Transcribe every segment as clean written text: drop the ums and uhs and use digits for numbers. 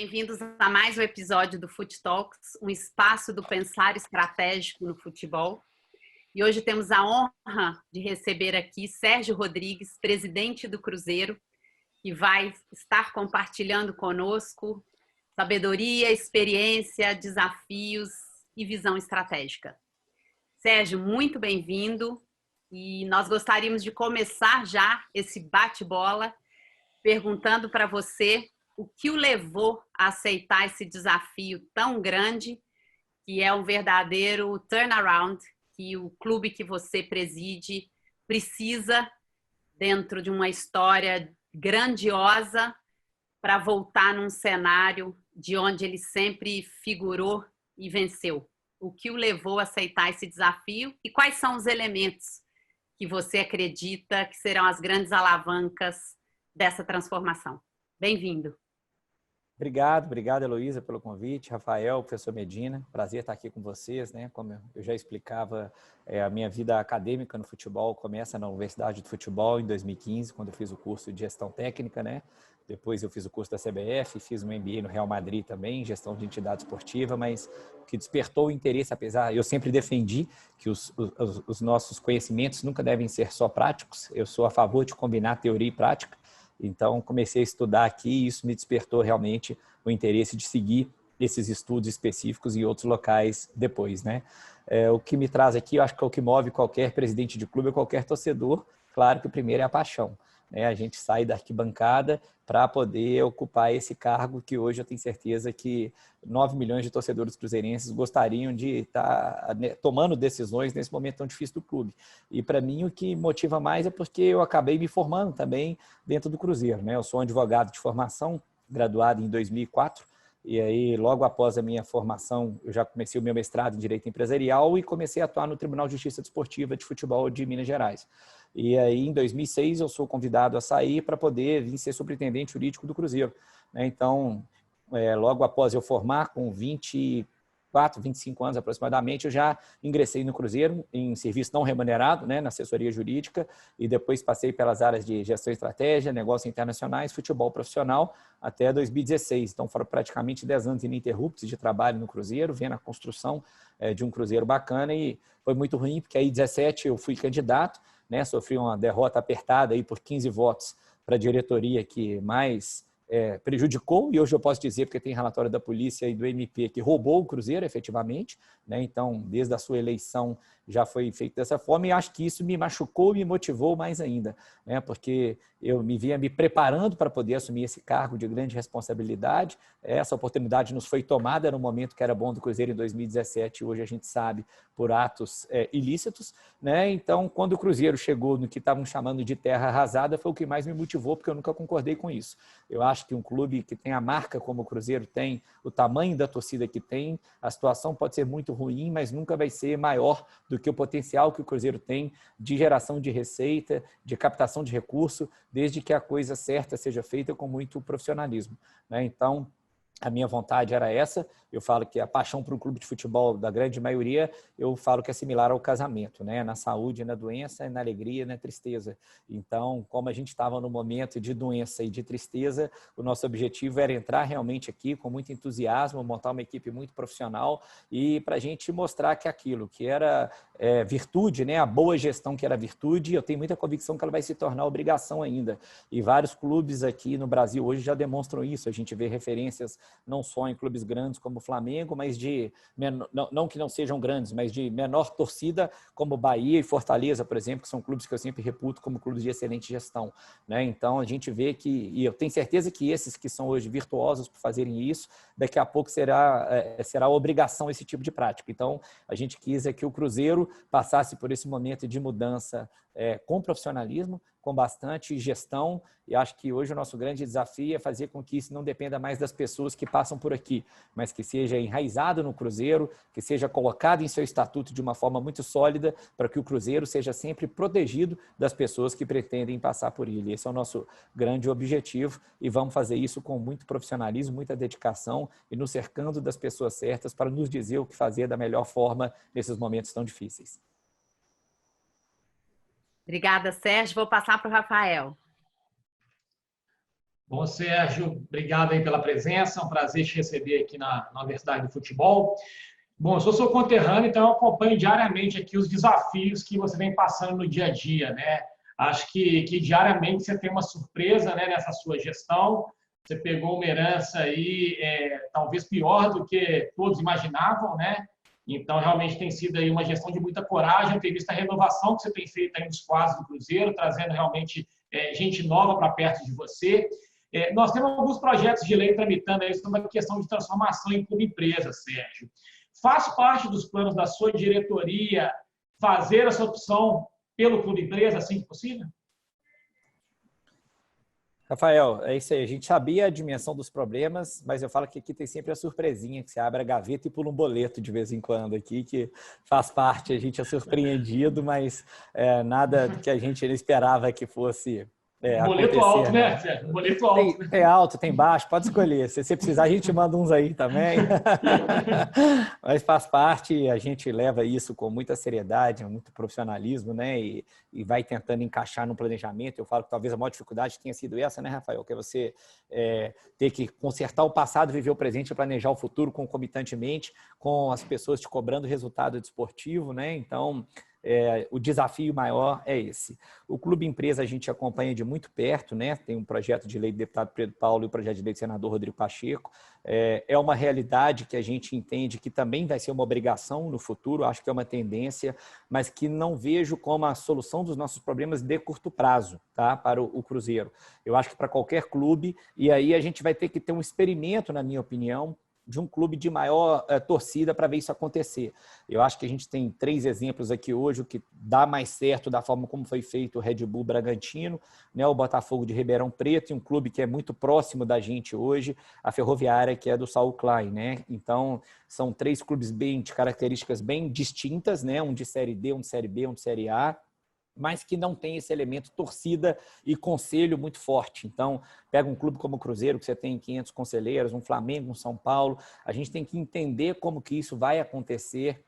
Bem-vindos a mais um episódio do Fut Talks, um espaço do pensar estratégico no futebol. E hoje temos a honra de receber aqui Sérgio Rodrigues, presidente do Cruzeiro, que vai estar compartilhando conosco sabedoria, experiência, desafios e visão estratégica. Sérgio, muito bem-vindo. E nós gostaríamos de começar já esse bate-bola perguntando para você o que o levou a aceitar esse desafio tão grande, que é um verdadeiro turnaround, que o clube que você preside precisa dentro de uma história grandiosa para voltar num cenário de onde ele sempre figurou e venceu. O que o levou a aceitar esse desafio e quais são os elementos que você acredita que serão as grandes alavancas dessa transformação? Bem-vindo. Obrigado, Heloísa, pelo convite. Rafael, professor Medina, prazer estar aqui com vocês, né? Como eu já explicava, a minha vida acadêmica no futebol começa na Universidade de Futebol em 2015, quando eu fiz o curso de gestão técnica, né? Depois eu fiz o curso da CBF, fiz um MBA no Real Madrid também, gestão de entidade esportiva, mas o que despertou o interesse, apesar, eu sempre defendi que os nossos conhecimentos nunca devem ser só práticos, eu sou a favor de combinar teoria e prática. Então, comecei a estudar aqui e isso me despertou realmente o interesse de seguir esses estudos específicos em outros locais depois, né? O que me traz aqui, eu acho que é o que move qualquer presidente de clube ou qualquer torcedor. Claro que o primeiro é a paixão, né? A gente sai da arquibancada para poder ocupar esse cargo que hoje eu tenho certeza que 9 milhões de torcedores cruzeirenses gostariam de estar tomando decisões nesse momento tão difícil do clube. E para mim o que motiva mais é porque eu acabei me formando também dentro do Cruzeiro, né? Eu sou um advogado de formação, graduado em 2004, e aí logo após a minha formação eu já comecei o meu mestrado em Direito Empresarial e comecei a atuar no Tribunal de Justiça Desportiva de Futebol de Minas Gerais. E aí, em 2006, eu sou convidado a sair para poder vir ser superintendente jurídico do Cruzeiro, né? Então, logo após eu formar, com 24, 25 anos aproximadamente, eu já ingressei no Cruzeiro em serviço não remunerado, né, na assessoria jurídica, e depois passei pelas áreas de gestão e estratégia, negócios internacionais, futebol profissional, até 2016. Então, foram praticamente 10 anos ininterruptos de trabalho no Cruzeiro, vendo a construção de um Cruzeiro bacana, e foi muito ruim, porque aí, em 2017, eu fui candidato, né, sofri uma derrota apertada aí por 15 votos para a diretoria que mais prejudicou, e hoje eu posso dizer, porque tem relatório da polícia e do MP, que roubou o Cruzeiro efetivamente, né? Então, desde a sua eleição já foi feito dessa forma, e acho que isso me machucou e me motivou mais ainda, né? Porque eu me via me preparando para poder assumir esse cargo de grande responsabilidade. Essa oportunidade nos foi tomada no momento que era bom do Cruzeiro em 2017, hoje a gente sabe, por atos ilícitos, né? Então, quando o Cruzeiro chegou no que estavam chamando de terra arrasada, foi o que mais me motivou, porque eu nunca concordei com isso. Eu acho que um clube que tem a marca como o Cruzeiro tem, o tamanho da torcida que tem, a situação pode ser muito ruim, mas nunca vai ser maior do que o potencial que o Cruzeiro tem de geração de receita, de captação de recurso, desde que a coisa certa seja feita com muito profissionalismo, né? Então, a minha vontade era essa. Eu falo que a paixão para o clube de futebol da grande maioria, eu falo que é similar ao casamento, né? Na saúde, na doença, na alegria, na tristeza. Então, como a gente estava no momento de doença e de tristeza, o nosso objetivo era entrar realmente aqui com muito entusiasmo, montar uma equipe muito profissional e para a gente mostrar que aquilo que era virtude, né? A boa gestão que era virtude, eu tenho muita convicção que ela vai se tornar obrigação ainda. E vários clubes aqui no Brasil hoje já demonstram isso. A gente vê referências não só em clubes grandes como o Flamengo, mas não que não sejam grandes, mas de menor torcida, como Bahia e Fortaleza, por exemplo, que são clubes que eu sempre reputo como clubes de excelente gestão, né? Então, a gente vê que, e eu tenho certeza que esses que são hoje virtuosos por fazerem isso, daqui a pouco será obrigação esse tipo de prática. Então, a gente quis que o Cruzeiro passasse por esse momento de mudança com profissionalismo, com bastante gestão, e acho que hoje o nosso grande desafio é fazer com que isso não dependa mais das pessoas que passam por aqui, mas que seja enraizado no Cruzeiro, que seja colocado em seu estatuto de uma forma muito sólida, para que o Cruzeiro seja sempre protegido das pessoas que pretendem passar por ele. Esse é o nosso grande objetivo e vamos fazer isso com muito profissionalismo, muita dedicação e nos cercando das pessoas certas para nos dizer o que fazer da melhor forma nesses momentos tão difíceis. Obrigada, Sérgio. Vou passar para o Rafael. Bom, Sérgio, obrigado aí pela presença, é um prazer te receber aqui na Universidade do Futebol. Bom, eu sou seu conterrâneo, então eu acompanho diariamente aqui os desafios que você vem passando no dia a dia, né? Acho que diariamente você tem uma surpresa, né, nessa sua gestão. Você pegou uma herança aí, talvez pior do que todos imaginavam, né? Então, realmente tem sido aí uma gestão de muita coragem, ter visto a renovação que você tem feito aí nos quadros do Cruzeiro, trazendo realmente gente nova para perto de você. Nós temos alguns projetos de lei tramitando aí sobre a questão de transformação em clube empresa, Sérgio. Faz parte dos planos da sua diretoria fazer essa opção pelo clube empresa assim que possível? Rafael, é isso aí. A gente sabia a dimensão dos problemas, mas eu falo que aqui tem sempre a surpresinha, que você abre a gaveta e pula um boleto de vez em quando aqui, que faz parte, a gente é surpreendido, mas nada do que a gente esperava que fosse boleto acontecer, alto, né, Sérgio? Boleto alto. Tem alto, tem baixo, pode escolher. Se você precisar, a gente manda uns aí também. Mas faz parte, a gente leva isso com muita seriedade, muito profissionalismo, né? E vai tentando encaixar no planejamento. Eu falo que talvez a maior dificuldade tenha sido essa, né, Rafael? Que é você ter que consertar o passado, viver o presente e planejar o futuro concomitantemente, com as pessoas te cobrando resultado desportivo, né? Então, o desafio maior é esse. O Clube Empresa a gente acompanha de muito perto, né? Tem um projeto de lei do deputado Pedro Paulo e o projeto de lei do senador Rodrigo Pacheco. É uma realidade que a gente entende que também vai ser uma obrigação no futuro, acho que é uma tendência, mas que não vejo como a solução dos nossos problemas de curto prazo, tá? Para o Cruzeiro. Eu acho que para qualquer clube, e aí a gente vai ter que ter um experimento, na minha opinião, de um clube de maior torcida para ver isso acontecer. Eu acho que a gente tem 3 exemplos aqui hoje, o que dá mais certo da forma como foi feito o Red Bull Bragantino, né, o Botafogo de Ribeirão Preto, e um clube que é muito próximo da gente hoje, a Ferroviária, que é do Saul Klein, né? Então, são 3 clubes de características bem distintas, né? Um de Série D, um de Série B, um de Série A, mas que não tem esse elemento torcida e conselho muito forte. Então, pega um clube como o Cruzeiro, que você tem 500 conselheiros, um Flamengo, um São Paulo, a gente tem que entender como que isso vai acontecer,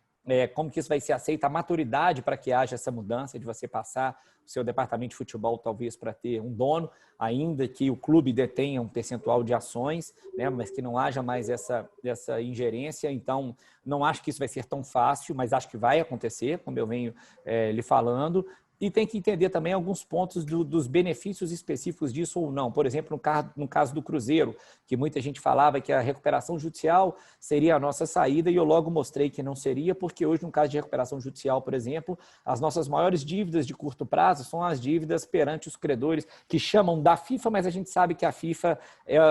como que isso vai ser aceito, a maturidade para que haja essa mudança, de você passar o seu departamento de futebol talvez para ter um dono, ainda que o clube detenha um percentual de ações, né, mas que não haja mais essa ingerência. Então, não acho que isso vai ser tão fácil, mas acho que vai acontecer, como eu venho lhe falando. E tem que entender também alguns pontos dos benefícios específicos disso ou não. Por exemplo, no caso do Cruzeiro, que muita gente falava que a recuperação judicial seria a nossa saída, e eu logo mostrei que não seria, porque hoje, no caso de recuperação judicial, por exemplo, as nossas maiores dívidas de curto prazo são as dívidas perante os credores, que chamam da FIFA, mas a gente sabe que a FIFA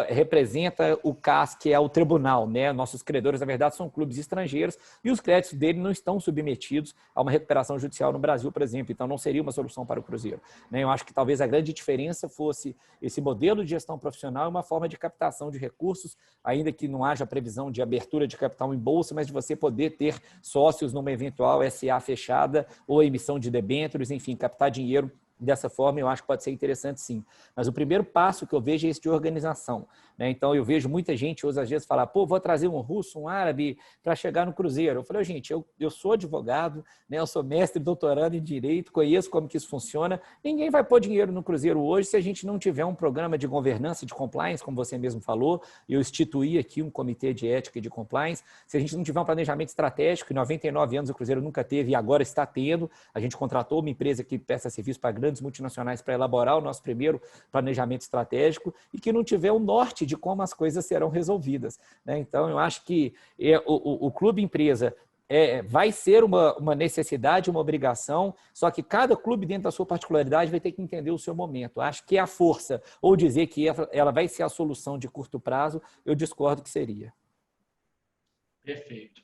representa o CAS, que é o tribunal, né? Nossos credores, na verdade, são clubes estrangeiros, e os créditos dele não estão submetidos a uma recuperação judicial no Brasil, por exemplo. Então, não seria uma solução para o Cruzeiro, né? Eu acho que talvez a grande diferença fosse esse modelo de gestão profissional e uma forma de captação de recursos, ainda que não haja previsão de abertura de capital em bolsa, mas de você poder ter sócios numa eventual SA fechada ou emissão de debêntures, enfim, captar dinheiro dessa forma. Eu acho que pode ser interessante, sim. Mas o primeiro passo que eu vejo é esse de organização, né? Então, eu vejo muita gente hoje, às vezes, falar, vou trazer um russo, um árabe para chegar no Cruzeiro. Eu falei, gente, eu sou advogado, né? Eu sou mestre, doutorando em Direito, conheço como que isso funciona. Ninguém vai pôr dinheiro no Cruzeiro hoje se a gente não tiver um programa de governança, de compliance, como você mesmo falou. Eu instituí aqui um comitê de ética e de compliance. Se a gente não tiver um planejamento estratégico, em 99 anos o Cruzeiro nunca teve e agora está tendo, a gente contratou uma empresa que presta serviço para grandes multinacionais para elaborar o nosso primeiro planejamento estratégico, e que não tiver um norte de como as coisas serão resolvidas, né? Então, eu acho que o Clube Empresa vai ser uma necessidade, uma obrigação, só que cada clube, dentro da sua particularidade, vai ter que entender o seu momento. Acho que a força, ou dizer que ela vai ser a solução de curto prazo, eu discordo que seria. Perfeito.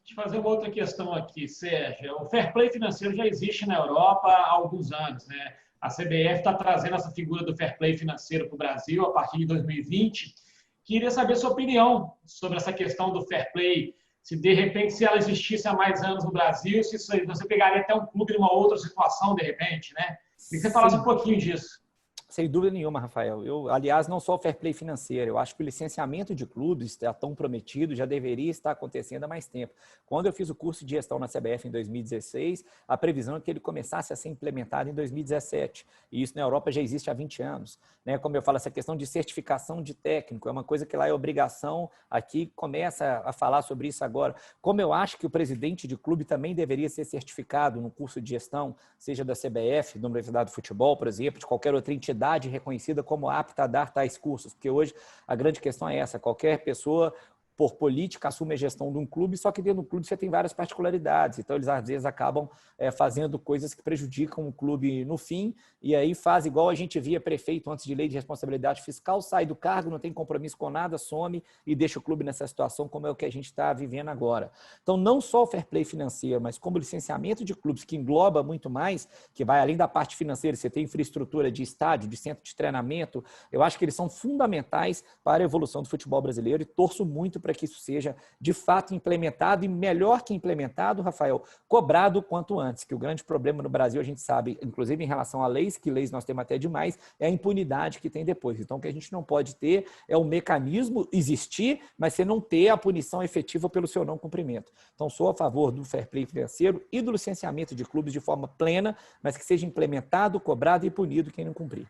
Deixa eu fazer uma outra questão aqui, Sérgio. O fair play financeiro já existe na Europa há alguns anos, né? A CBF está trazendo essa figura do fair play financeiro para o Brasil a partir de 2020. Queria saber sua opinião sobre essa questão do fair play. Se, de repente, se ela existisse há mais anos no Brasil, se você pegaria até um clube numa outra situação, de repente, né? Queria que você falasse um pouquinho disso. Sem dúvida nenhuma, Rafael. Aliás, não só o fair play financeiro, eu acho que o licenciamento de clubes está tão prometido, já deveria estar acontecendo há mais tempo. Quando eu fiz o curso de gestão na CBF em 2016, a previsão é que ele começasse a ser implementado em 2017. E isso na Europa já existe há 20 anos. Né? Como eu falo, essa questão de certificação de técnico é uma coisa que lá é obrigação, aqui começa a falar sobre isso agora. Como eu acho que o presidente de clube também deveria ser certificado no curso de gestão, seja da CBF, da Universidade do Futebol, por exemplo, de qualquer outra entidade reconhecida como apta a dar tais cursos, porque hoje a grande questão é essa, qualquer pessoa por política, assume a gestão de um clube, só que dentro do clube você tem várias particularidades. Então, eles às vezes acabam fazendo coisas que prejudicam o clube no fim, e aí faz igual a gente via prefeito antes de lei de responsabilidade fiscal, sai do cargo, não tem compromisso com nada, some e deixa o clube nessa situação, como é o que a gente está vivendo agora. Então, não só o fair play financeiro, mas como o licenciamento de clubes, que engloba muito mais, que vai além da parte financeira, você tem infraestrutura de estádio, de centro de treinamento, eu acho que eles são fundamentais para a evolução do futebol brasileiro e torço muito para que isso seja de fato implementado e, melhor que implementado, Rafael, cobrado quanto antes, que o grande problema no Brasil, a gente sabe, inclusive em relação a leis, que leis nós temos até demais, é a impunidade que tem depois. Então, o que a gente não pode ter é o mecanismo existir, mas você não ter a punição efetiva pelo seu não cumprimento. Então, sou a favor do fair play financeiro e do licenciamento de clubes de forma plena, mas que seja implementado, cobrado e punido quem não cumprir.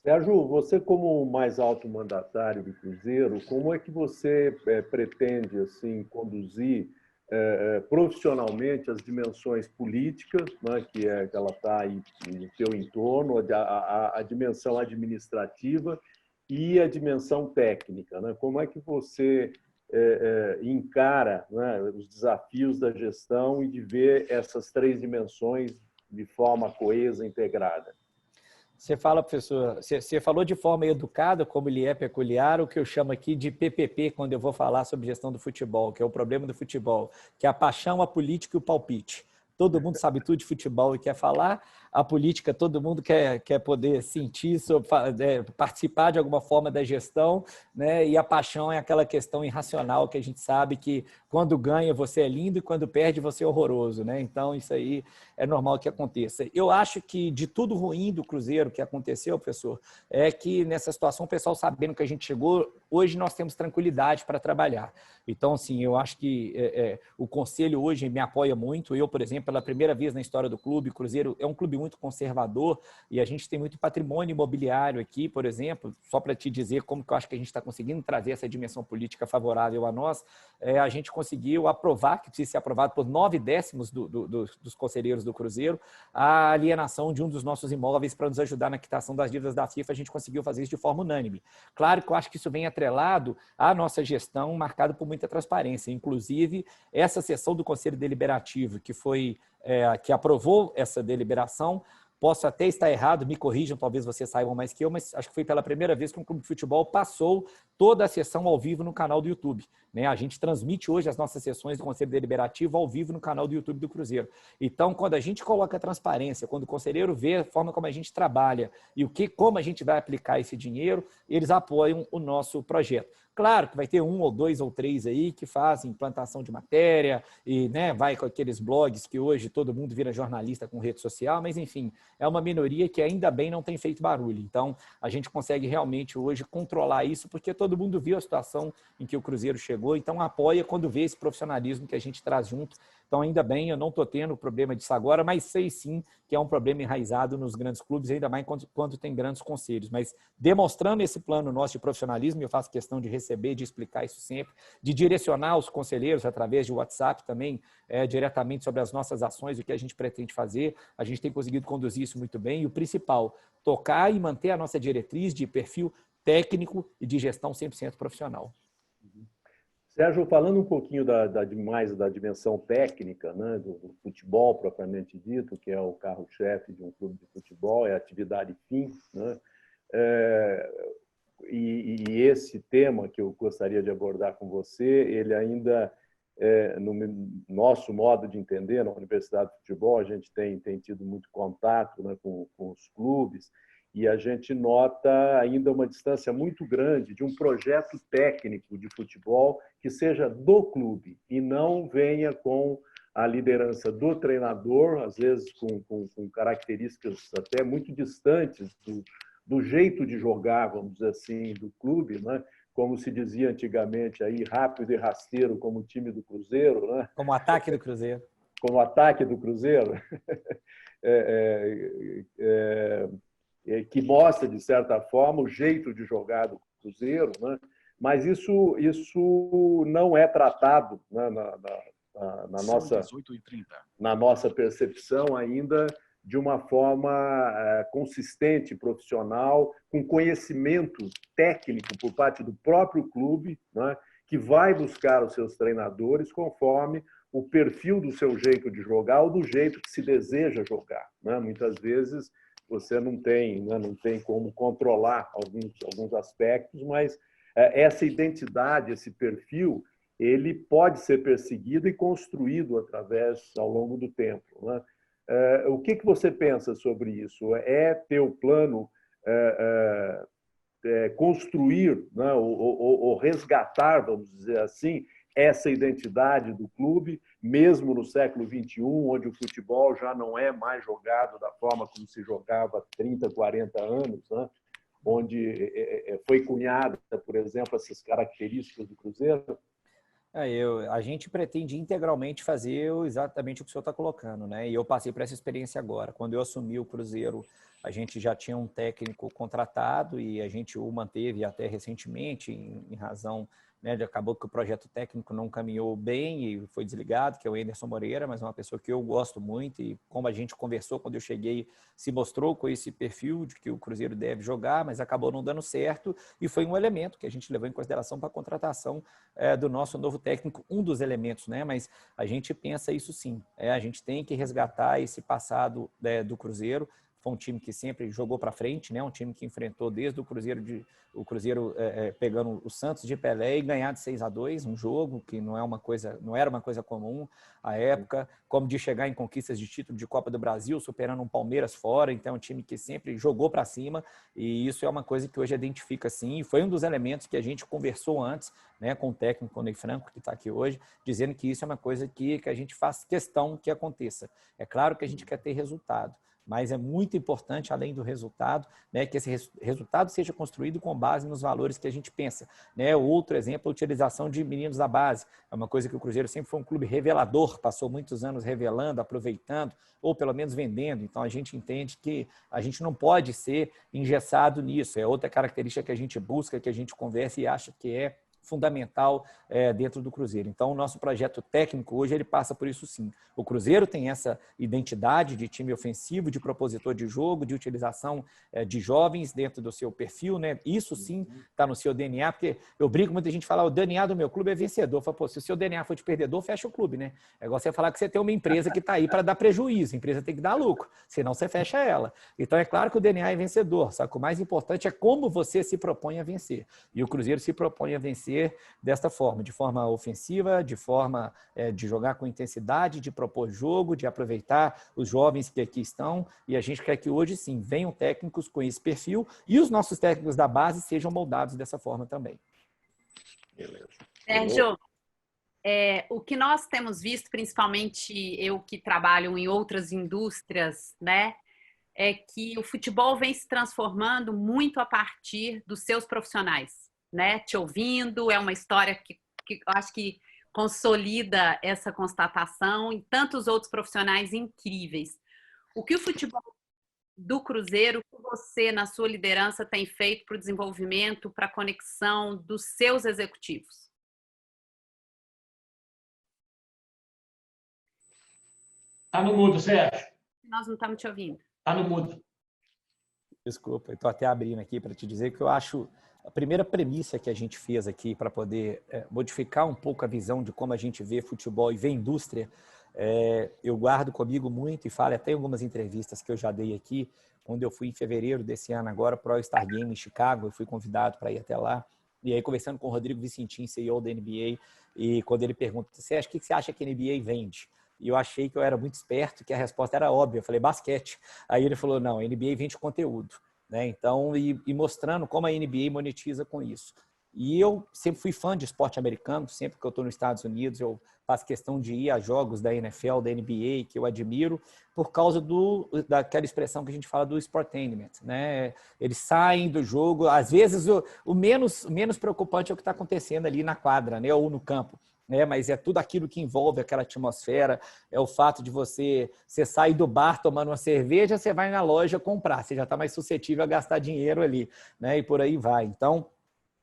Sérgio, você como o mais alto mandatário do Cruzeiro, como é que você pretende assim conduzir profissionalmente as dimensões políticas, né, que ela está aí no seu entorno, a dimensão administrativa e a dimensão técnica, né? Como é que você encara, né, os desafios da gestão e de ver essas três dimensões de forma coesa, integrada? Você fala, professor, você falou de forma educada, como ele é peculiar, o que eu chamo aqui de PPP, quando eu vou falar sobre gestão do futebol, que é o problema do futebol, que é a paixão, a política e o palpite. Todo mundo sabe tudo de futebol e quer falar, a política todo mundo quer poder sentir, participar de alguma forma da gestão, né? E a paixão é aquela questão irracional que a gente sabe que quando ganha você é lindo e quando perde você é horroroso, né? Então isso aí é normal que aconteça. Eu acho que de tudo ruim do Cruzeiro que aconteceu, professor, é que nessa situação o pessoal sabendo que a gente chegou, hoje nós temos tranquilidade para trabalhar. Então, assim, eu acho que o Conselho hoje me apoia muito. Eu, por exemplo, pela primeira vez na história do clube, o Cruzeiro é um clube muito conservador e a gente tem muito patrimônio imobiliário aqui, por exemplo, só para te dizer como que eu acho que a gente está conseguindo trazer essa dimensão política favorável a nós, a gente conseguiu aprovar, que precisa ser aprovado por 9/10 dos conselheiros do Cruzeiro, a alienação de um dos nossos imóveis para nos ajudar na quitação das dívidas da FIFA. A gente conseguiu fazer isso de forma unânime. Claro que eu acho que isso vem atrelado à nossa gestão, marcada por muita transparência. Inclusive, essa sessão do Conselho Deliberativo, que aprovou essa deliberação, posso até estar errado, me corrijam, talvez vocês saibam mais que eu, mas acho que foi pela primeira vez que um clube de futebol passou toda a sessão ao vivo no canal do YouTube. Né? A gente transmite hoje as nossas sessões do Conselho Deliberativo ao vivo no canal do YouTube do Cruzeiro. Então, quando a gente coloca a transparência, quando o conselheiro vê a forma como a gente trabalha e como a gente vai aplicar esse dinheiro, eles apoiam o nosso projeto. Claro que vai ter 1 ou 2 ou 3 aí que fazem implantação de matéria e, né, vai com aqueles blogs que hoje todo mundo vira jornalista com rede social, mas enfim, é uma minoria que ainda bem não tem feito barulho. Então, a gente consegue realmente hoje controlar isso porque todo mundo viu a situação em que o Cruzeiro chegou, então apoia quando vê esse profissionalismo que a gente traz junto. Então, ainda bem, eu não estou tendo problema disso agora, mas sei sim que é um problema enraizado nos grandes clubes, ainda mais quando tem grandes conselhos. Mas demonstrando esse plano nosso de profissionalismo, eu faço questão de receber, de explicar isso sempre, de direcionar os conselheiros através de WhatsApp também, diretamente sobre as nossas ações, o que a gente pretende fazer. A gente tem conseguido conduzir isso muito bem. E o principal, tocar e manter a nossa diretriz de perfil técnico e de gestão 100% profissional. Sérgio, falando um pouquinho mais da dimensão técnica, né, do futebol propriamente dito, que é o carro-chefe de um clube de futebol, é a atividade fim, né? E esse tema que eu gostaria de abordar com você, ele ainda, no nosso modo de entender, na Universidade de Futebol, a gente tem tido muito contato, né, com os clubes, e a gente nota ainda uma distância muito grande de um projeto técnico de futebol que seja do clube e não venha com a liderança do treinador, às vezes com características até muito distantes do jeito de jogar, vamos dizer assim, do clube, né? Como se dizia antigamente, aí, rápido e rasteiro como o time do Cruzeiro. Né? Como o ataque do Cruzeiro. Como o ataque do Cruzeiro. Que mostra, de certa forma, o jeito de jogar do Cruzeiro, né? Mas isso não é tratado, né, na nossa percepção ainda de uma forma consistente, profissional, com conhecimento técnico por parte do próprio clube, né, que vai buscar os seus treinadores conforme o perfil do seu jeito de jogar ou do jeito que se deseja jogar. Né? Muitas vezes você não tem como controlar alguns aspectos, mas essa identidade, esse perfil, ele pode ser perseguido e construído ao longo do tempo. Né? O que você pensa sobre isso? É teu plano construir, né, ou resgatar, vamos dizer assim, essa identidade do clube, mesmo no século XXI, onde o futebol já não é mais jogado da forma como se jogava há 30, 40 anos, né? Onde foi cunhada, por exemplo, essas características do Cruzeiro? A gente pretende integralmente fazer exatamente o que o senhor está colocando, né? E eu passei por essa experiência agora. Quando eu assumi o Cruzeiro, a gente já tinha um técnico contratado e a gente o manteve até recentemente, em razão, né, acabou que o projeto técnico não caminhou bem e foi desligado, que é o Anderson Moreira, mas é uma pessoa que eu gosto muito e como a gente conversou quando eu cheguei, se mostrou com esse perfil de que o Cruzeiro deve jogar, mas acabou não dando certo e foi um elemento que a gente levou em consideração para a contratação do nosso novo técnico, um dos elementos, né? Mas a gente pensa isso sim, a gente tem que resgatar esse passado do Cruzeiro. Foi um time que sempre jogou para frente, né? Um time que enfrentou desde o Cruzeiro pegando o Santos de Pelé e ganhar de 6-2, um jogo que não era uma coisa comum à época, como de chegar em conquistas de título de Copa do Brasil, superando um Palmeiras fora. Então é um time que sempre jogou para cima e isso é uma coisa que hoje identifica sim. E foi um dos elementos que a gente conversou antes, né, com o técnico Ney Franco, que está aqui hoje, dizendo que isso é uma coisa que a gente faz questão que aconteça. É claro que a gente quer ter resultado, mas é muito importante, além do resultado, né, que esse resultado seja construído com base nos valores que a gente pensa. Né? Outro exemplo, a utilização de meninos da base. É uma coisa que o Cruzeiro sempre foi um clube revelador, passou muitos anos revelando, aproveitando, ou pelo menos vendendo. Então, a gente entende que a gente não pode ser engessado nisso. É outra característica que a gente busca, que a gente conversa e acha que é fundamental dentro do Cruzeiro. Então, o nosso projeto técnico hoje ele passa por isso sim. O Cruzeiro tem essa identidade de time ofensivo, de propositor de jogo, de utilização de jovens dentro do seu perfil, né? Isso sim está no seu DNA, porque eu brinco, muita gente fala, o DNA do meu clube é vencedor. Eu falo, pô, se o seu DNA for de perdedor, fecha o clube, né? É igual você falar que você tem uma empresa que está aí para dar prejuízo, a empresa tem que dar lucro, senão você fecha ela. Então, é claro que o DNA é vencedor, só que o mais importante é como você se propõe a vencer. E o Cruzeiro se propõe a vencer desta forma, de forma ofensiva, de forma de jogar com intensidade, de propor jogo, de aproveitar os jovens que aqui estão, e a gente quer que hoje sim venham técnicos com esse perfil e os nossos técnicos da base sejam moldados dessa forma também. Beleza. Sérgio, o que nós temos visto, principalmente eu que trabalho em outras indústrias, né, é que o futebol vem se transformando muito a partir dos seus profissionais. Né, te ouvindo, é uma história que eu acho que consolida essa constatação e tantos outros profissionais incríveis. O que o futebol do Cruzeiro, que você, na sua liderança, tem feito para o desenvolvimento, para a conexão dos seus executivos? Está no mudo, Sérgio. Nós não estamos te ouvindo. Está no mudo. Desculpa, eu estou até abrindo aqui para te dizer que eu acho a primeira premissa que a gente fez aqui para poder modificar um pouco a visão de como a gente vê futebol e vê indústria, eu guardo comigo muito e falo até em algumas entrevistas que eu já dei aqui, quando eu fui em fevereiro desse ano agora para o All-Star Game em Chicago, eu fui convidado para ir até lá, e aí conversando com o Rodrigo Vicentim, CEO da NBA, e quando ele pergunta, o que você acha que a NBA vende? E eu achei que eu era muito esperto, que a resposta era óbvia, eu falei basquete. Aí ele falou, não, a NBA vende conteúdo. Né? Então, e mostrando como a NBA monetiza com isso. E eu sempre fui fã de esporte americano, sempre que eu estou nos Estados Unidos, eu faço questão de ir a jogos da NFL, da NBA, que eu admiro, por causa daquela expressão que a gente fala do sportainment, né? Eles saem do jogo, às vezes o menos preocupante é o que está acontecendo ali na quadra, né? Ou no campo. Mas é tudo aquilo que envolve aquela atmosfera, é o fato de você sair do bar tomando uma cerveja, você vai na loja comprar, você já está mais suscetível a gastar dinheiro ali, né? E por aí vai. Então,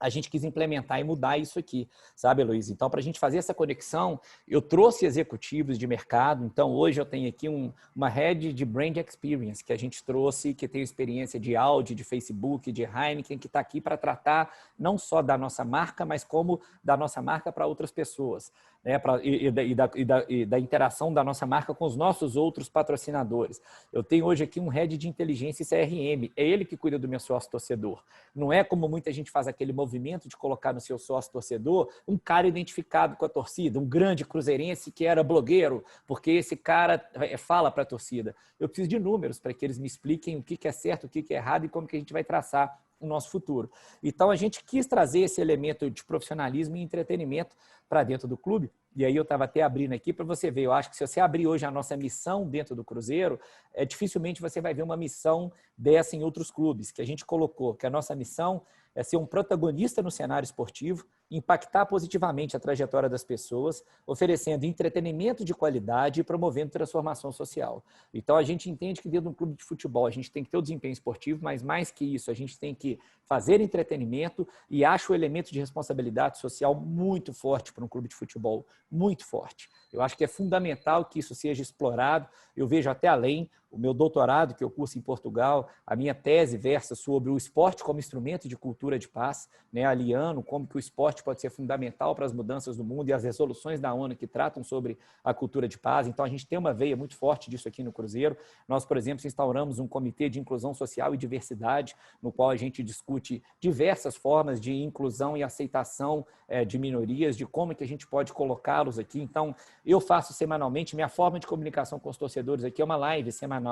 a gente quis implementar e mudar isso aqui, sabe, Luiz? Então, para a gente fazer essa conexão, eu trouxe executivos de mercado. Então, hoje eu tenho aqui uma head de Brand Experience, que a gente trouxe, que tem experiência de Audi, de Facebook, de Heineken, que está aqui para tratar não só da nossa marca, mas como da nossa marca para outras pessoas, né? E da interação da nossa marca com os nossos outros patrocinadores. Eu tenho hoje aqui um head de inteligência e CRM. É ele que cuida do meu sócio torcedor. Não é como muita gente faz aquele movimento de colocar no seu sócio torcedor um cara identificado com a torcida, um grande cruzeirense que era blogueiro, porque esse cara fala para a torcida. Eu preciso de números para que eles me expliquem o que é certo, o que é errado e como que a gente vai traçar o nosso futuro. Então, a gente quis trazer esse elemento de profissionalismo e entretenimento para dentro do clube. E aí eu estava até abrindo aqui para você ver. Eu acho que se você abrir hoje a nossa missão dentro do Cruzeiro, dificilmente você vai ver uma missão dessa em outros clubes, que a gente colocou, que a nossa missão é ser um protagonista no cenário esportivo, impactar positivamente a trajetória das pessoas, oferecendo entretenimento de qualidade e promovendo transformação social. Então, a gente entende que dentro de um clube de futebol a gente tem que ter o desempenho esportivo, mas mais que isso, a gente tem que fazer entretenimento e acho o elemento de responsabilidade social muito forte para um clube de futebol, muito forte. Eu acho que é fundamental que isso seja explorado. Eu vejo até além. O meu doutorado, que eu curso em Portugal, a minha tese versa sobre o esporte como instrumento de cultura de paz, né, aliando como que o esporte pode ser fundamental para as mudanças do mundo e as resoluções da ONU que tratam sobre a cultura de paz. Então, a gente tem uma veia muito forte disso aqui no Cruzeiro. Nós, por exemplo, instauramos um comitê de inclusão social e diversidade, no qual a gente discute diversas formas de inclusão e aceitação de minorias, de como que a gente pode colocá-los aqui. Então, eu faço semanalmente, minha forma de comunicação com os torcedores aqui é uma live semanal.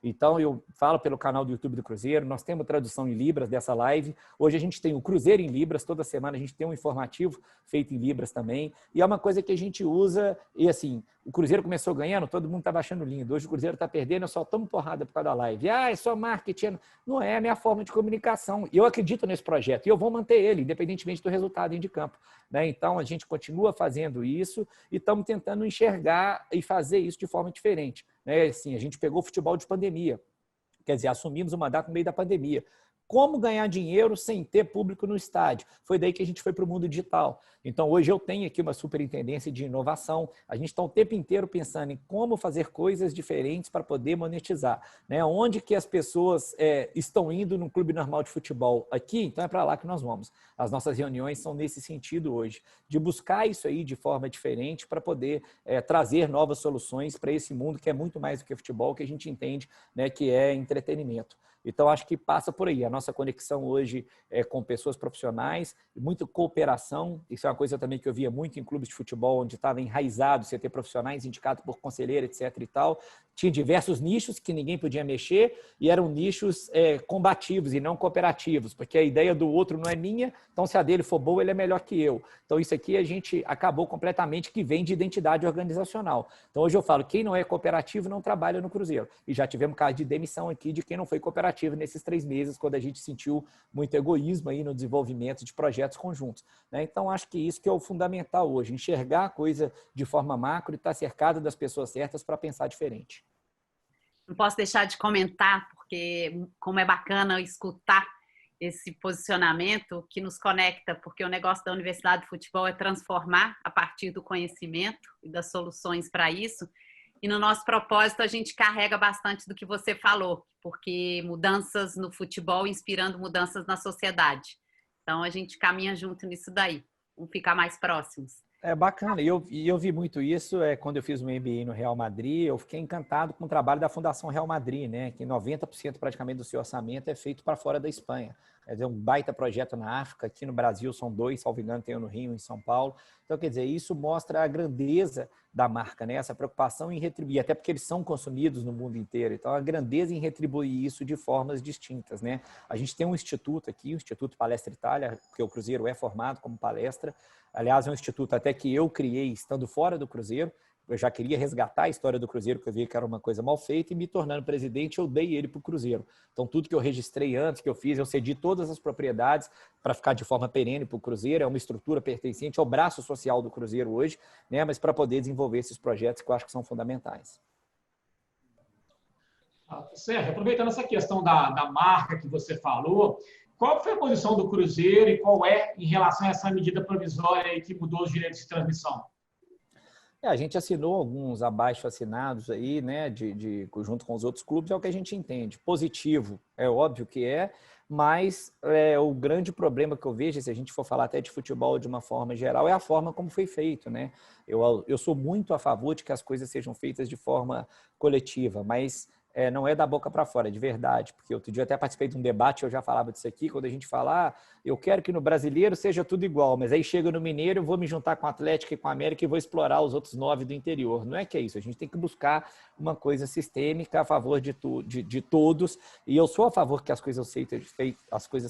Então, eu falo pelo canal do YouTube do Cruzeiro, nós temos tradução em Libras dessa live. Hoje a gente tem o Cruzeiro em Libras, toda semana a gente tem um informativo feito em Libras também. E é uma coisa que a gente usa, e assim, o Cruzeiro começou ganhando, todo mundo estava achando lindo. Hoje o Cruzeiro está perdendo, eu só tomo porrada por causa da live. É só marketing. Não é a minha forma de comunicação. E eu acredito nesse projeto, e eu vou manter ele, independentemente do resultado de campo, né? Então, a gente continua fazendo isso e estamos tentando enxergar e fazer isso de forma diferente. Assim, a gente pegou o futebol de pandemia, quer dizer, assumimos o mandato no meio da pandemia. Como ganhar dinheiro sem ter público no estádio? Foi daí que a gente foi para o mundo digital. Então, hoje eu tenho aqui uma superintendência de inovação. A gente está o tempo inteiro pensando em como fazer coisas diferentes para poder monetizar, né? Onde que as pessoas estão indo num clube normal de futebol aqui, então é para lá que nós vamos. As nossas reuniões são nesse sentido hoje, de buscar isso aí de forma diferente para poder trazer novas soluções para esse mundo que é muito mais do que futebol, que a gente entende, né, que é entretenimento. Então, acho que passa por aí. A nossa conexão hoje é com pessoas profissionais, muita cooperação. Isso é uma coisa também que eu via muito em clubes de futebol, onde estava enraizado você ter profissionais indicados por conselheiro, etc. e tal. Tinha diversos nichos que ninguém podia mexer e eram nichos combativos e não cooperativos, porque a ideia do outro não é minha, então se a dele for boa, ele é melhor que eu. Então, isso aqui a gente acabou completamente, que vem de identidade organizacional. Então, hoje eu falo, quem não é cooperativo não trabalha no Cruzeiro. E já tivemos caso de demissão aqui de quem não foi cooperativo nesses 3 meses, quando a gente sentiu muito egoísmo aí no desenvolvimento de projetos conjuntos, né? Então, acho que isso que é o fundamental hoje, enxergar a coisa de forma macro e estar cercado das pessoas certas para pensar diferente. Não posso deixar de comentar, porque como é bacana escutar esse posicionamento que nos conecta, porque o negócio da Universidade de Futebol é transformar a partir do conhecimento e das soluções para isso. E no nosso propósito a gente carrega bastante do que você falou, porque mudanças no futebol inspirando mudanças na sociedade. Então a gente caminha junto nisso daí, vamos ficar mais próximos. É bacana, e eu vi muito isso quando eu fiz o MBA no Real Madrid. Eu fiquei encantado com o trabalho da Fundação Real Madrid, né? Que 90% praticamente do seu orçamento é feito para fora da Espanha. quer dizer, um baita projeto na África, aqui no Brasil são 2, salvo engano, tem um no Rio, em São Paulo. Então, quer dizer, isso mostra a grandeza da marca, né? Essa preocupação em retribuir, até porque eles são consumidos no mundo inteiro. Então, a grandeza em retribuir isso de formas distintas, né? A gente tem um instituto aqui, o Instituto Palestra Itália, porque o Cruzeiro é formado como palestra. Aliás, é um instituto até que eu criei estando fora do Cruzeiro. Eu já queria resgatar a história do Cruzeiro, que eu vi que era uma coisa mal feita, e me tornando presidente, eu dei ele para o Cruzeiro. Então, tudo que eu registrei antes, que eu fiz, eu cedi todas as propriedades para ficar de forma perene para o Cruzeiro. É uma estrutura pertencente ao braço social do Cruzeiro hoje, né? Mas para poder desenvolver esses projetos que eu acho que são fundamentais. Sérgio, aproveitando essa questão da marca que você falou, qual foi a posição do Cruzeiro e qual é em relação a essa medida provisória aí que mudou os direitos de transmissão? A gente assinou alguns abaixo-assinados aí, né, junto com os outros clubes, é o que a gente entende. Positivo, é óbvio que é, mas o grande problema que eu vejo, se a gente for falar até de futebol de uma forma geral, é a forma como foi feito, né? Eu sou muito a favor de que as coisas sejam feitas de forma coletiva, mas não é da boca para fora, é de verdade, porque outro dia eu até participei de um debate, eu já falava disso aqui, quando a gente fala, eu quero que no brasileiro seja tudo igual, mas aí chega no mineiro, eu vou me juntar com o Atlético e com a América e vou explorar os outros 9 do interior. Não é que é isso, a gente tem que buscar uma coisa sistêmica a favor de todos, e eu sou a favor que as coisas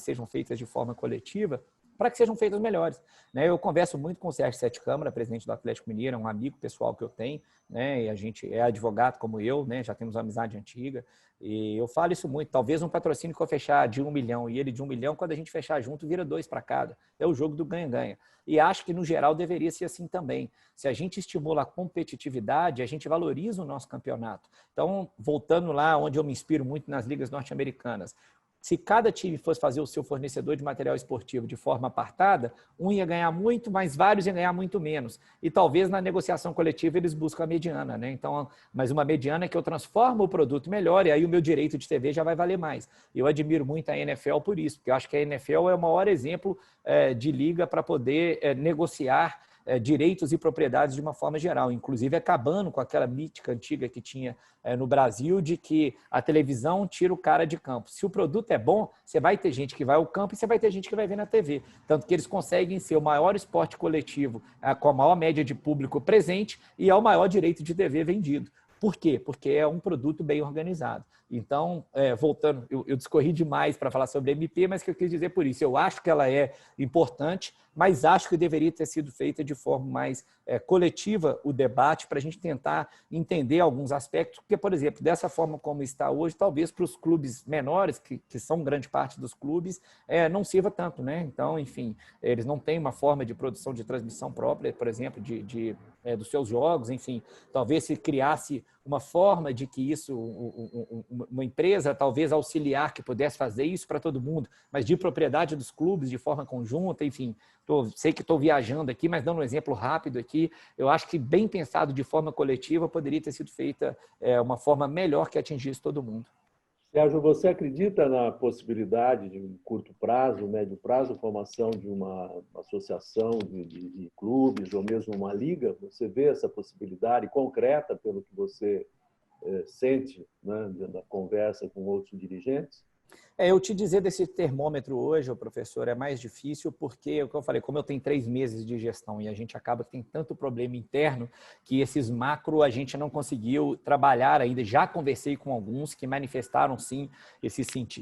sejam feitas de forma coletiva, para que sejam feitas melhores, né? Eu converso muito com o Sérgio Sete Câmara, presidente do Atlético Mineiro, é um amigo pessoal que eu tenho, né? E a gente é advogado como eu, né? Já temos uma amizade antiga, e eu falo isso muito. Talvez um patrocínio que eu fechar de 1 milhão e ele de 1 milhão, quando a gente fechar junto, vira 2 para cada. É o jogo do ganha-ganha. E acho que, no geral, deveria ser assim também. Se a gente estimula a competitividade, a gente valoriza o nosso campeonato. Então, voltando lá onde eu me inspiro muito nas ligas norte-americanas, se cada time fosse fazer o seu fornecedor de material esportivo de forma apartada, um ia ganhar muito, mas vários iam ganhar muito menos. E talvez na negociação coletiva eles buscam a mediana, né? Então, mas uma mediana é que eu transformo o produto melhor e aí o meu direito de TV já vai valer mais. Eu admiro muito a NFL por isso, porque eu acho que a NFL é o maior exemplo de liga para poder negociar direitos e propriedades de uma forma geral, inclusive acabando com aquela mítica antiga que tinha no Brasil de que a televisão tira o cara de campo. Se o produto é bom, você vai ter gente que vai ao campo e você vai ter gente que vai ver na TV. Tanto que eles conseguem ser o maior esporte coletivo com a maior média de público presente e é o maior direito de TV vendido. Por quê? Porque é um produto bem organizado. Então, voltando, eu discorri demais para falar sobre a MP, mas o que eu quis dizer por isso? Eu acho que ela é importante, mas acho que deveria ter sido feita de forma mais coletiva o debate para a gente tentar entender alguns aspectos, porque, por exemplo, dessa forma como está hoje, talvez para os clubes menores, que são grande parte dos clubes, não sirva tanto, né? Então, enfim, eles não têm uma forma de produção de transmissão própria, por exemplo, dos seus jogos, enfim, talvez se criasse uma forma de que isso, uma empresa talvez auxiliar que pudesse fazer isso para todo mundo, mas de propriedade dos clubes, de forma conjunta, enfim, sei que estou viajando aqui, mas dando um exemplo rápido aqui, eu acho que bem pensado de forma coletiva poderia ter sido feita uma forma melhor que atingisse todo mundo. Sérgio, você acredita na possibilidade de um curto prazo, médio prazo, a formação de uma associação de clubes ou mesmo uma liga? Você vê essa possibilidade concreta pelo que você sente, né, na conversa com outros dirigentes? Eu te dizer desse termômetro hoje, professor, é mais difícil porque, o que eu falei, como eu tenho 3 meses de gestão e a gente acaba que tem tanto problema interno que esses macro a gente não conseguiu trabalhar ainda. Já conversei com alguns que manifestaram, sim,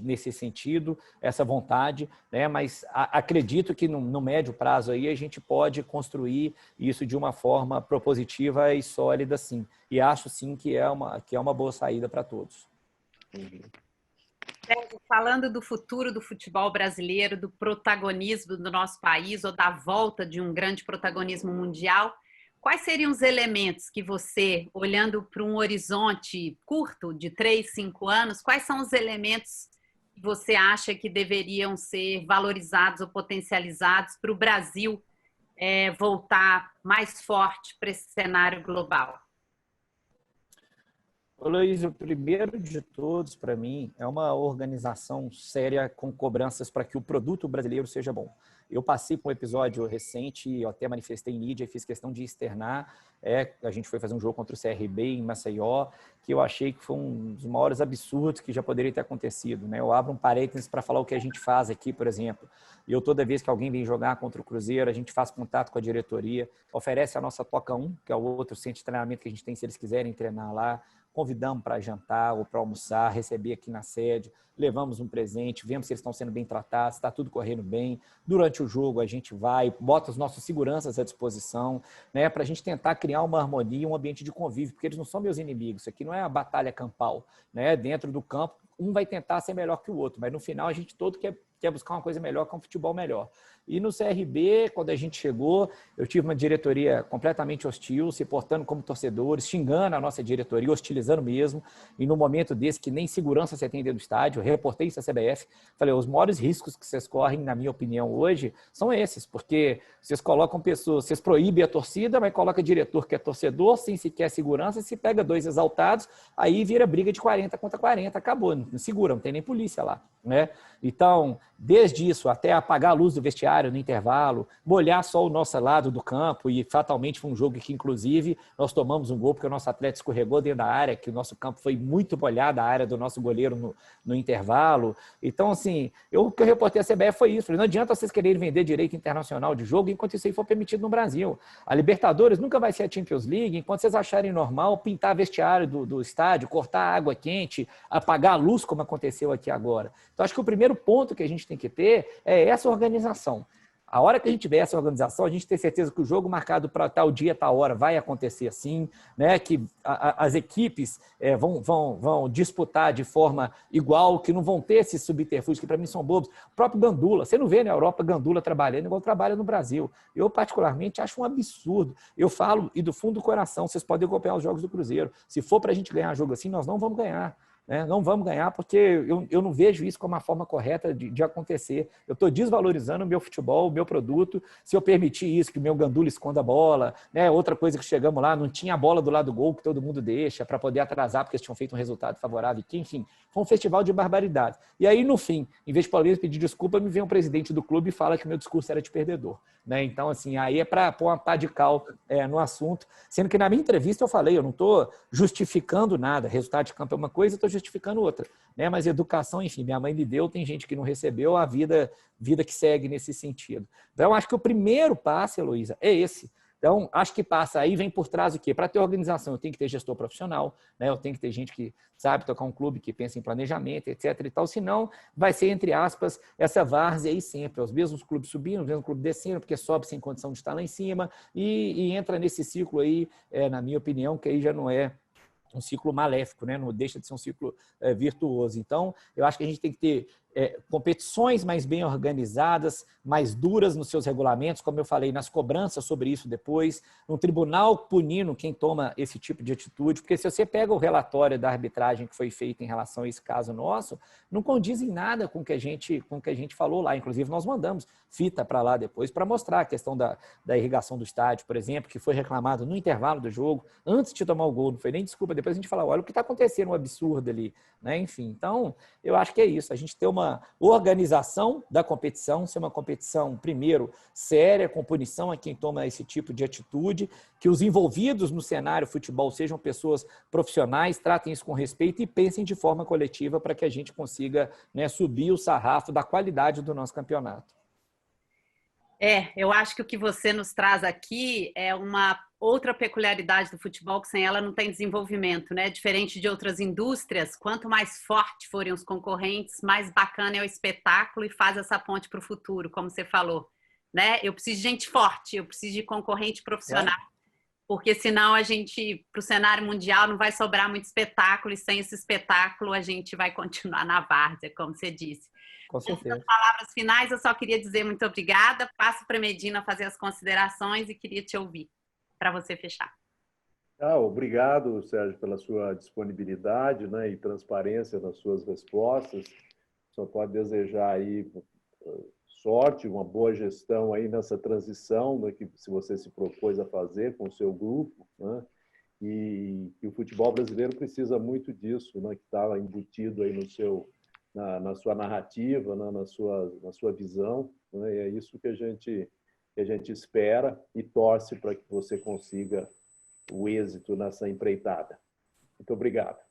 nesse sentido, essa vontade, né? Mas acredito que no médio prazo aí a gente pode construir isso de uma forma propositiva e sólida, sim. E acho, sim, que é uma boa saída para todos. Falando do futuro do futebol brasileiro, do protagonismo do nosso país ou da volta de um grande protagonismo mundial, quais seriam os elementos que você, olhando para um horizonte curto de 3, 5 anos, quais são os elementos que você acha que deveriam ser valorizados ou potencializados para o Brasil voltar mais forte para esse cenário global? Luiz, o primeiro de todos, para mim, é uma organização séria com cobranças para que o produto brasileiro seja bom. Eu passei por um episódio recente, eu até manifestei em mídia e fiz questão de externar. A gente foi fazer um jogo contra o CRB em Maceió, que eu achei que foi um dos maiores absurdos que já poderia ter acontecido, né? Eu abro um parênteses para falar o que a gente faz aqui, por exemplo. Eu, toda vez que alguém vem jogar contra o Cruzeiro, a gente faz contato com a diretoria, oferece a nossa Toca 1, que é o outro centro de treinamento que a gente tem, se eles quiserem treinar lá. Convidamos para jantar ou para almoçar, receber aqui na sede, levamos um presente, vemos se eles estão sendo bem tratados, está tudo correndo bem. Durante o jogo, a gente vai, bota os nossos seguranças à disposição, né, para a gente tentar criar uma harmonia, um ambiente de convívio, porque eles não são meus inimigos. Isso aqui não é a batalha campal, né? Dentro do campo, um vai tentar ser melhor que o outro, mas no final a gente todo quer buscar uma coisa melhor, que é um futebol melhor. E no CRB, quando a gente chegou, eu tive uma diretoria completamente hostil, se portando como torcedores, xingando a nossa diretoria, hostilizando mesmo. E no momento desse, que nem segurança você tem dentro do estádio, eu reportei isso à CBF, falei, os maiores riscos que vocês correm, na minha opinião, hoje, são esses, porque vocês colocam pessoas, vocês proíbem a torcida, mas coloca diretor que é torcedor, sem sequer segurança, se pega 2 exaltados, aí vira briga de 40 contra 40, acabou, não segura, não tem nem polícia lá, né? Então, desde isso até apagar a luz do vestiário no intervalo, molhar só o nosso lado do campo, e fatalmente foi um jogo que, inclusive, nós tomamos um gol porque o nosso atleta escorregou dentro da área, que o nosso campo foi muito molhado, a área do nosso goleiro no intervalo. Então, assim, o que eu reportei à CBF foi isso. Falei, não adianta vocês quererem vender direito internacional de jogo enquanto isso aí for permitido no Brasil. A Libertadores nunca vai ser a Champions League enquanto vocês acharem normal pintar vestiário do estádio, cortar a água quente, apagar a luz, como aconteceu aqui agora. Então, acho que o primeiro ponto que a gente tem que ter é essa organização. A hora que a gente tiver essa organização, a gente tem certeza que o jogo marcado para tal dia, tal hora, vai acontecer assim, né? Que as equipes vão disputar de forma igual, que não vão ter esses subterfúgios, que para mim são bobos. O próprio Gandula, você não vê na Europa Gandula trabalhando igual trabalha no Brasil. Eu, particularmente, acho um absurdo. Eu falo, e do fundo do coração, vocês podem acompanhar os jogos do Cruzeiro. Se for para a gente ganhar jogo assim, nós não vamos ganhar. Não vamos ganhar porque eu não vejo isso como a forma correta de acontecer. Eu estou desvalorizando o meu futebol, o meu produto. Se eu permitir isso, que o meu Gandula esconda a bola, né? Outra coisa que chegamos lá, não tinha a bola do lado do gol que todo mundo deixa para poder atrasar porque eles tinham feito um resultado favorável. Que, enfim, foi um festival de barbaridade. E aí, no fim, em vez de Palmeiras pedir desculpa, me vem um presidente do clube e fala que o meu discurso era de perdedor. Né? Então, assim, aí é para pôr uma pá de cal no assunto, sendo que na minha entrevista eu falei, eu não estou justificando nada, resultado de campo é uma coisa, eu estou justificando outra, né? Mas educação, enfim, minha mãe me deu, tem gente que não recebeu, a vida que segue nesse sentido. Então, acho que o primeiro passo, Heloísa, é esse. Então, acho que passa aí, vem por trás o quê? Para ter organização, eu tenho que ter gestor profissional, né? Eu tenho que ter gente que sabe tocar um clube, que pensa em planejamento, etc. e tal, senão vai ser, entre aspas, essa várzea aí sempre, os mesmos clubes subindo, os mesmos clubes descendo, porque sobe sem condição de estar lá em cima, e entra nesse ciclo aí, na minha opinião, que aí já não é um ciclo maléfico, né? Não deixa de ser um ciclo virtuoso. Então, eu acho que a gente tem que ter competições mais bem organizadas, mais duras nos seus regulamentos, como eu falei, nas cobranças sobre isso depois, um tribunal punindo quem toma esse tipo de atitude, porque se você pega o relatório da arbitragem que foi feito em relação a esse caso nosso, não condiz em nada com o que a gente falou lá. Inclusive, nós mandamos fita para lá depois para mostrar a questão da irrigação do estádio, por exemplo, que foi reclamado no intervalo do jogo, antes de tomar o gol, não foi nem desculpa, depois a gente fala, olha o que está acontecendo, um absurdo ali, né? Enfim, então, eu acho que é isso, a gente ter uma organização da competição, ser uma competição, primeiro, séria, com punição a quem toma esse tipo de atitude, que os envolvidos no cenário futebol sejam pessoas profissionais, tratem isso com respeito e pensem de forma coletiva para que a gente consiga, né, subir o sarrafo da qualidade do nosso campeonato. Eu acho que o que você nos traz aqui é uma outra peculiaridade do futebol, que sem ela não tem desenvolvimento, né? Diferente de outras indústrias, quanto mais forte forem os concorrentes, mais bacana é o espetáculo e faz essa ponte para o futuro, como você falou, né? Eu preciso de gente forte, eu preciso de concorrente profissional, porque senão a gente, para o cenário mundial, não vai sobrar muito espetáculo, e sem esse espetáculo a gente vai continuar na várzea, como você disse. Com certeza. Nas palavras finais, eu só queria dizer muito obrigada. Passo para a Medina fazer as considerações e queria te ouvir, para você fechar. Obrigado, Sérgio, pela sua disponibilidade, né, e transparência nas suas respostas. Só pode desejar aí sorte, uma boa gestão aí nessa transição, né, que se você se propôs a fazer com o seu grupo, né, e o futebol brasileiro precisa muito disso, né, que estava embutido aí no seu na sua narrativa, né, na sua visão, né, e é isso que a gente espera e torce para que você consiga o êxito nessa empreitada. Muito obrigado.